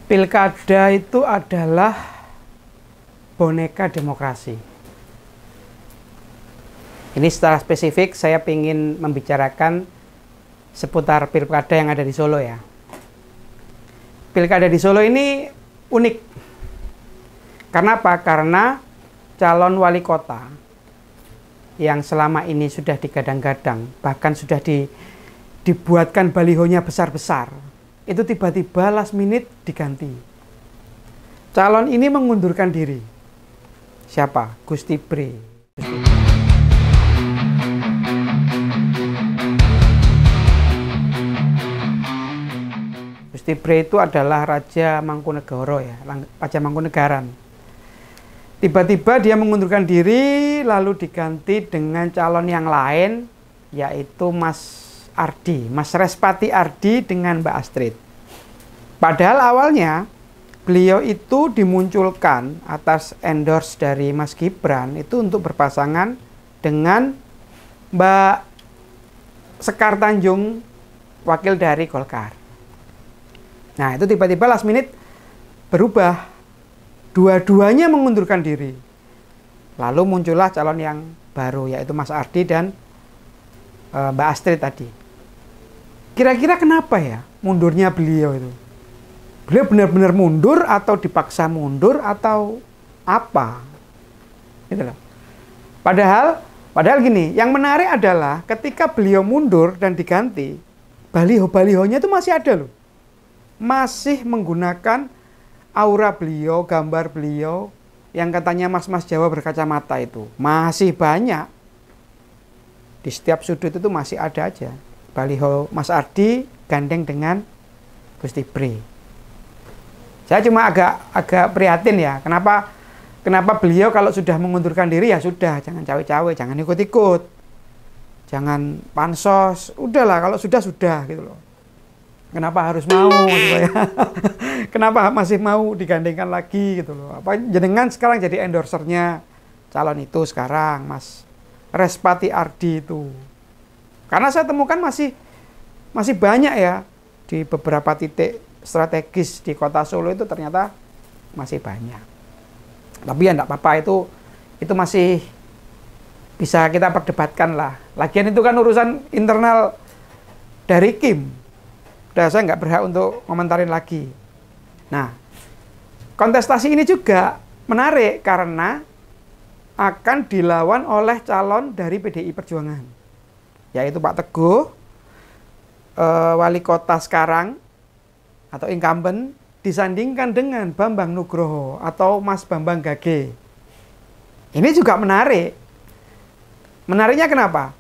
Pilkada itu adalah boneka demokrasi. Ini secara spesifik saya ingin membicarakan seputar pilkada yang ada di Solo ya. Pilkada di Solo ini unik. Karena apa? Karena calon wali kota yang selama ini sudah digadang-gadang, bahkan sudah dibuatkan balihonya besar-besar, itu tiba-tiba last minute diganti. Calon ini mengundurkan diri. Siapa? Gusti Bre. Gusti Bre itu adalah Raja Mangkunegoro ya, Raja Mangkunegaran. Tiba-tiba dia mengundurkan diri, lalu diganti dengan calon yang lain, yaitu Mas Ardi, Mas Respati Ardi dengan Mbak Astrid. Padahal awalnya beliau itu dimunculkan atas endorse dari Mas Gibran itu untuk berpasangan dengan Mbak Sekar Tanjung, wakil dari Golkar. Nah, itu tiba-tiba last minute berubah. Dua-duanya mengundurkan diri. Lalu muncullah calon yang baru, yaitu Mas Ardi dan Mbak Astrid tadi. Kira-kira kenapa ya mundurnya beliau itu? Beliau benar-benar mundur atau dipaksa mundur atau apa? Gitu loh. Padahal gini, yang menarik adalah ketika beliau mundur dan diganti, baliho-balihonya itu masih ada loh. Masih menggunakan aura beliau, gambar beliau yang katanya mas-mas Jawa berkacamata itu. Masih banyak. Di setiap sudut itu masih ada aja baliho Mas Ardi gandeng dengan Gusti Bre. Saya cuma agak prihatin ya. Kenapa beliau kalau sudah mengundurkan diri ya sudah, jangan cawe-cawe, jangan ikut-ikut. Jangan pansos. Udahlah kalau sudah gitu loh. Kenapa harus mau gitu ya? Kenapa masih mau digandengkan lagi gitu loh? Apa jenengan sekarang jadi endorsernya calon itu sekarang, Mas Respati Ardi itu. Karena saya temukan masih banyak ya di beberapa titik strategis di kota Solo itu ternyata masih banyak. Tapi ya enggak apa-apa, itu masih bisa kita perdebatkan lah. Lagian itu kan urusan internal dari Kim. Udah, saya nggak berhak untuk komentarin lagi. Nah, kontestasi ini juga menarik karena akan dilawan oleh calon dari PDI Perjuangan, yaitu Pak Teguh, wali kota sekarang atau incumbent, disandingkan dengan Bambang Nugroho atau Mas Bambang Gage. Ini juga menarik. Menariknya kenapa?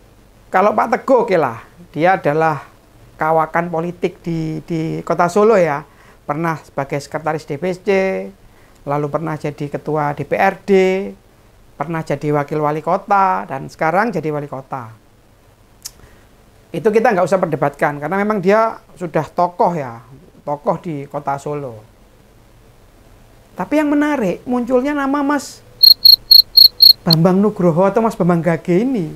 Kalau Pak Teguh, oke lah, dia adalah kawakan politik di kota Solo ya. Pernah sebagai sekretaris DPC, lalu pernah jadi ketua DPRD, pernah jadi wakil wali kota, dan sekarang jadi wali kota. Itu kita nggak usah perdebatkan, karena memang dia sudah tokoh ya, tokoh di kota Solo. Tapi yang menarik, munculnya nama Mas Bambang Nugroho atau Mas Bambang Gage ini.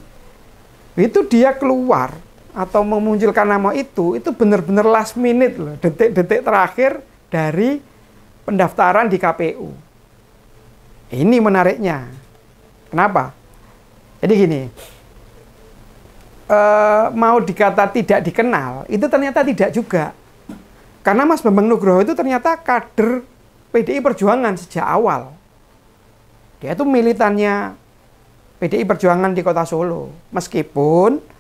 Itu dia keluar atau memunculkan nama itu benar-benar last minute loh, detik-detik terakhir dari pendaftaran di KPU. Ini menariknya. Kenapa? Jadi gini, mau dikata tidak dikenal, itu ternyata tidak juga. Karena Mas Bambang Nugroho itu ternyata kader PDI Perjuangan sejak awal. Dia itu militannya PDI Perjuangan di kota Solo. Meskipun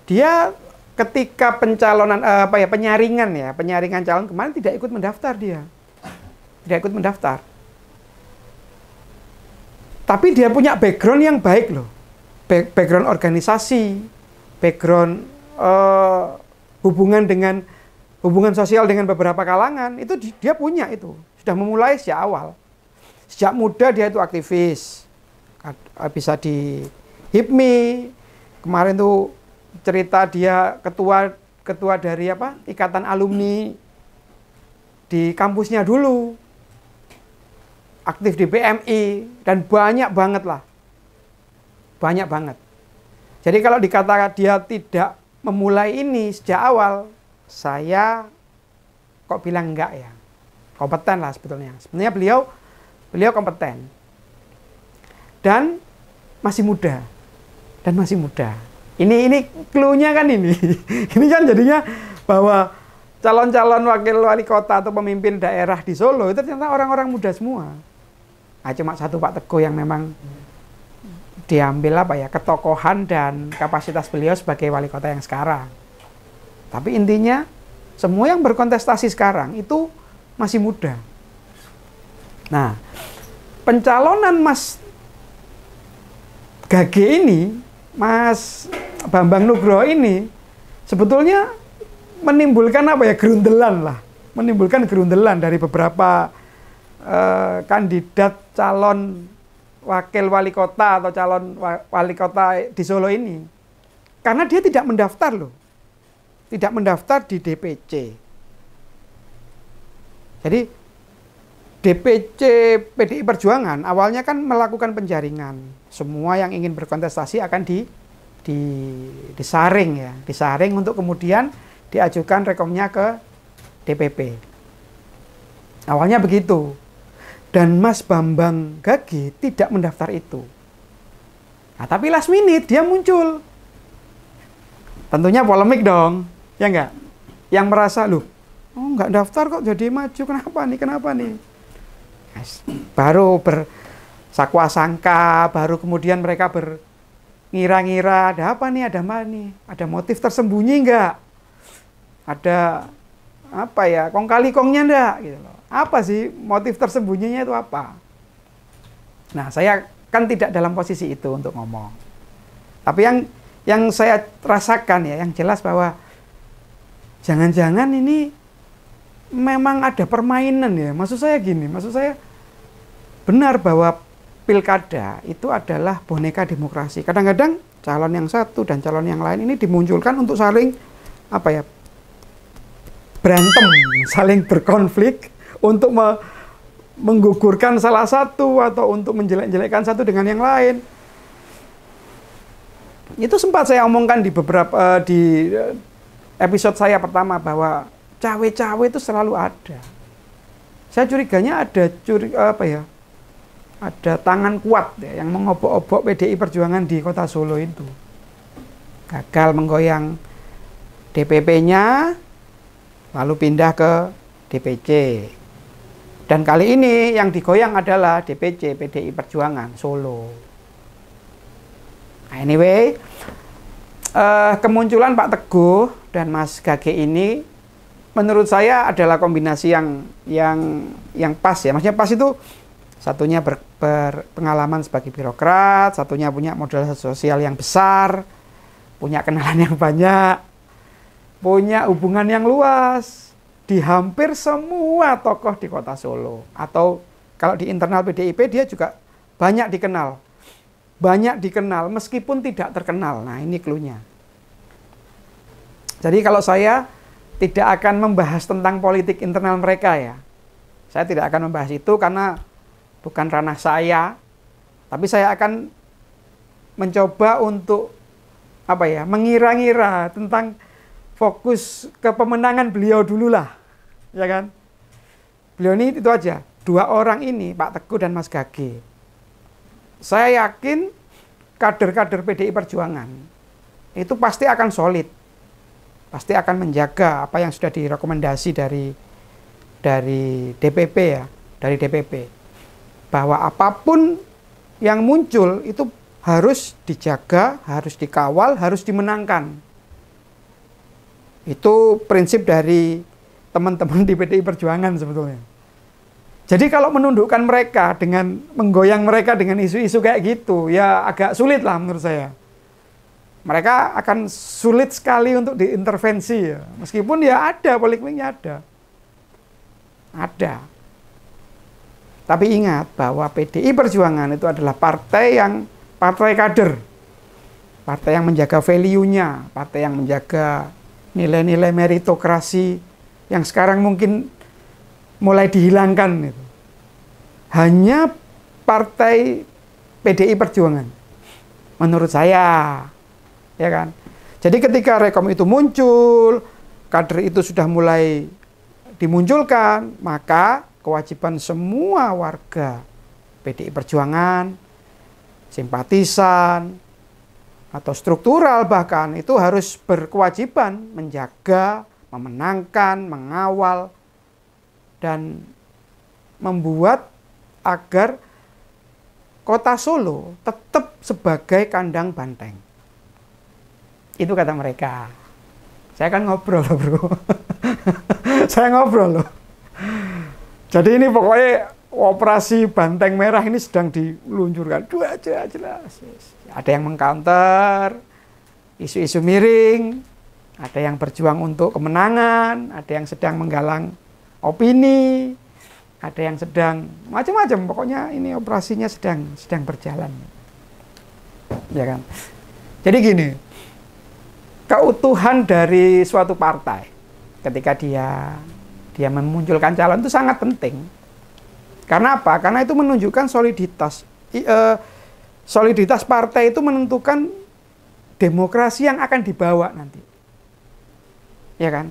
dia ketika pencalonan penyaringan calon kemarin tidak ikut mendaftar dia. Tidak ikut mendaftar. Tapi dia punya background yang baik loh. Background organisasi, background hubungan sosial dengan beberapa kalangan, itu dia punya itu. Sudah memulai sejak awal. Sejak muda dia itu aktivis. Bisa di HIPMI. Kemarin tuh cerita dia ketua dari ikatan alumni di kampusnya dulu, aktif di PMI, dan banyak banget lah, banyak banget. Jadi kalau dikatakan dia tidak memulai ini sejak awal, saya kok bilang enggak ya. kompeten lah sebetulnya. Sebenarnya beliau kompeten dan masih muda. Ini clue-nya kan ini. Ini kan jadinya bahwa calon-calon wakil wali kota atau pemimpin daerah di Solo itu ternyata orang-orang muda semua. Nah, cuma satu Pak Teguh yang memang diambil ketokohan dan kapasitas beliau sebagai wali kota yang sekarang. Tapi intinya semua yang berkontestasi sekarang itu masih muda. Nah, pencalonan Mas Gage ini, Mas Bambang Nugroho ini sebetulnya menimbulkan gerundelan dari beberapa kandidat calon wakil wali kota atau calon wali kota di Solo ini. Karena dia tidak mendaftar loh. Tidak mendaftar di DPC. Jadi DPC PDI Perjuangan awalnya kan melakukan penjaringan. Semua yang ingin berkontestasi akan disaring ya, disaring untuk kemudian diajukan rekomnya ke DPP. Awalnya begitu. Dan Mas Bambang Gage tidak mendaftar itu. Nah, tapi last minute dia muncul. Tentunya polemik dong, ya enggak? Yang merasa, loh, enggak daftar kok jadi maju, kenapa nih? Baru bersakwa sangka, baru kemudian mereka ngira-ngira ada apa nih, ada motif tersembunyi enggak? Ada kong kali kongnya enggak gitu loh. Apa sih motif tersembunyinya itu apa? Nah, saya kan tidak dalam posisi itu untuk ngomong. Tapi yang saya rasakan ya, yang jelas bahwa jangan-jangan ini memang ada permainan ya. Maksud saya benar bahwa pilkada itu adalah boneka demokrasi. Kadang-kadang calon yang satu dan calon yang lain ini dimunculkan untuk saling berantem, saling berkonflik untuk menggugurkan salah satu atau untuk menjelek-jelekkan satu dengan yang lain. Itu sempat saya omongkan di beberapa di episode saya pertama bahwa cawe-cawe itu selalu ada. Saya curiganya ada ada tangan kuat ya, yang mengobok-obok PDI Perjuangan di Kota Solo itu. Gagal menggoyang DPP-nya, lalu pindah ke DPC. Dan kali ini yang digoyang adalah DPC PDI Perjuangan Solo. Nah, anyway, kemunculan Pak Teguh dan Mas Gage ini menurut saya adalah kombinasi yang pas ya. Maksudnya pas itu satunya berpengalaman sebagai birokrat, satunya punya modal sosial yang besar, punya kenalan yang banyak, punya hubungan yang luas di hampir semua tokoh di Kota Solo. Atau kalau di internal PDIP dia juga banyak dikenal meskipun tidak terkenal. Nah, ini clue-nya. Jadi kalau saya tidak akan membahas tentang politik internal mereka ya. Saya tidak akan membahas itu karena bukan ranah saya. Tapi saya akan mencoba untuk mengira-ngira tentang fokus ke pemenangan beliau dulu lah. Ya kan? Beliau ini itu aja. Dua orang ini, Pak Teguh dan Mas Gage. Saya yakin kader-kader PDI Perjuangan itu pasti akan solid. Pasti akan menjaga apa yang sudah direkomendasi dari DPP ya, dari DPP. Bahwa apapun yang muncul itu harus dijaga, harus dikawal, harus dimenangkan. Itu prinsip dari teman-teman di PDI Perjuangan sebetulnya. Jadi kalau menundukkan mereka dengan menggoyang mereka dengan isu-isu kayak gitu, ya agak sulit lah menurut saya. Mereka akan sulit sekali untuk diintervensi ya. Meskipun ya ada, polemiknya ada. Ada. Tapi ingat bahwa PDI Perjuangan itu adalah partai kader. Partai yang menjaga value-nya, partai yang menjaga nilai-nilai meritokrasi yang sekarang mungkin mulai dihilangkan itu. Hanya partai PDI Perjuangan menurut saya, ya kan. Jadi ketika rekom itu muncul, kader itu sudah mulai dimunculkan, maka kewajiban semua warga PDI Perjuangan, simpatisan, atau struktural bahkan, itu harus berkewajiban menjaga, memenangkan, mengawal, dan membuat agar kota Solo tetap sebagai kandang banteng. Itu kata mereka. Saya kan ngobrol loh bro. Saya ngobrol loh. Jadi ini pokoknya operasi Banteng Merah ini sedang diluncurkan. Dua aja jelas. Ada yang mengcounter isu-isu miring, ada yang berjuang untuk kemenangan, ada yang sedang menggalang opini, ada yang sedang macam-macam. Pokoknya ini operasinya sedang berjalan. Ya kan? Jadi gini, keutuhan dari suatu partai ketika dia memunculkan calon itu sangat penting. Karena apa? Karena itu menunjukkan soliditas. Soliditas partai itu menentukan demokrasi yang akan dibawa nanti. Ya kan?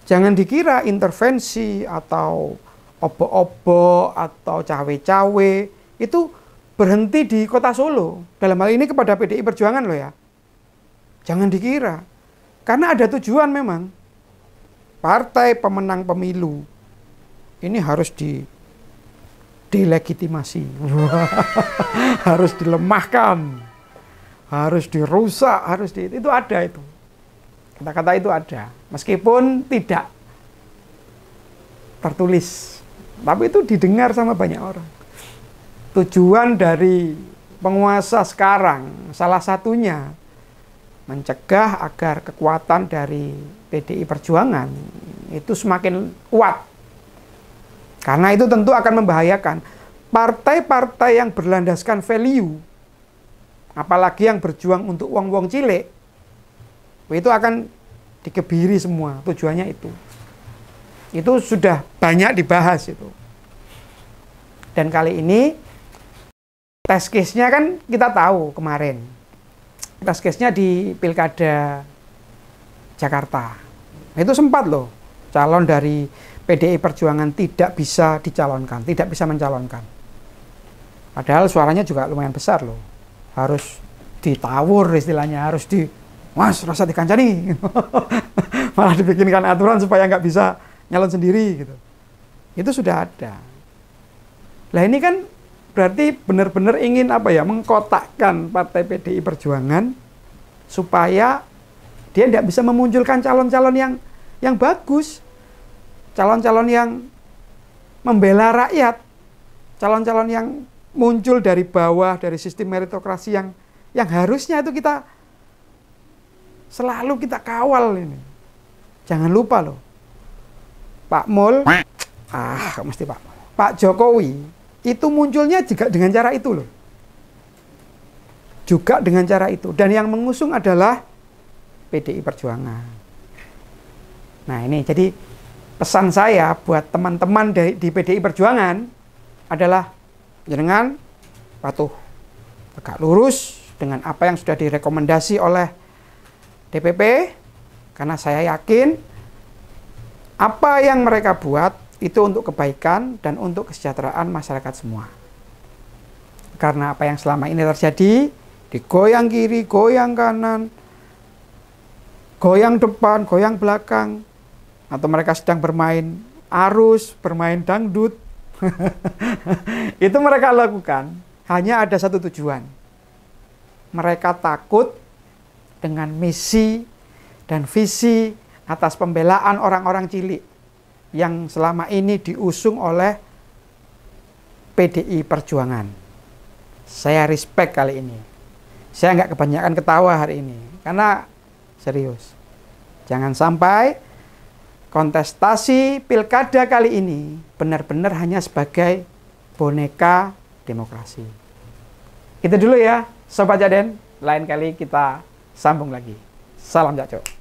Jangan dikira intervensi atau obok-obok atau cawe-cawe itu berhenti di kota Solo. Dalam hal ini kepada PDI Perjuangan loh ya. Jangan dikira. Karena ada tujuan memang. Partai pemenang pemilu ini harus delegitimasi. Harus dilemahkan. Harus dirusak, itu ada itu. Kata-kata itu ada. Meskipun tidak tertulis. Tapi itu didengar sama banyak orang. Tujuan dari penguasa sekarang salah satunya mencegah agar kekuatan dari PDI Perjuangan itu semakin kuat. Karena itu tentu akan membahayakan partai-partai yang berlandaskan value, apalagi yang berjuang untuk wong-wong cilik, itu akan dikebiri semua. Tujuannya itu. Itu sudah banyak dibahas itu. Dan kali ini test case-nya kan kita tahu kemarin. Test case-nya di Pilkada Jakarta. Itu sempat loh calon dari PDI Perjuangan tidak bisa dicalonkan, tidak bisa mencalonkan. Padahal suaranya juga lumayan besar loh. Harus ditawur istilahnya, harus mas rasa dikancani. Malah dibikinkan aturan supaya nggak bisa nyalon sendiri gitu. Itu sudah ada. Lah ini kan berarti benar-benar ingin mengkotakkan partai PDI Perjuangan supaya dia tidak bisa memunculkan calon-calon yang bagus, calon-calon yang membela rakyat, calon-calon yang muncul dari bawah, dari sistem meritokrasi yang harusnya itu kita selalu kita kawal ini. Jangan lupa loh, Pak Jokowi itu munculnya juga dengan cara itu loh. Juga dengan cara itu. Dan yang mengusung adalah PDI Perjuangan. Nah ini jadi pesan saya buat teman-teman di PDI Perjuangan adalah jenengan patuh, tegak lurus dengan apa yang sudah direkomendasi oleh DPP. Karena saya yakin apa yang mereka buat itu untuk kebaikan dan untuk kesejahteraan masyarakat semua. Karena apa yang selama ini terjadi, digoyang kiri, goyang kanan, goyang depan, goyang belakang, atau mereka sedang bermain arus, bermain dangdut, itu mereka lakukan hanya ada satu tujuan. Mereka takut dengan misi dan visi atas pembelaan orang-orang cilik yang selama ini diusung oleh PDI Perjuangan. Saya respect kali ini. Saya nggak kebanyakan ketawa hari ini, karena serius. Jangan sampai kontestasi pilkada kali ini benar-benar hanya sebagai boneka demokrasi. Itu dulu ya, Sobat Jaden. Lain kali kita sambung lagi. Salam Cak Cok.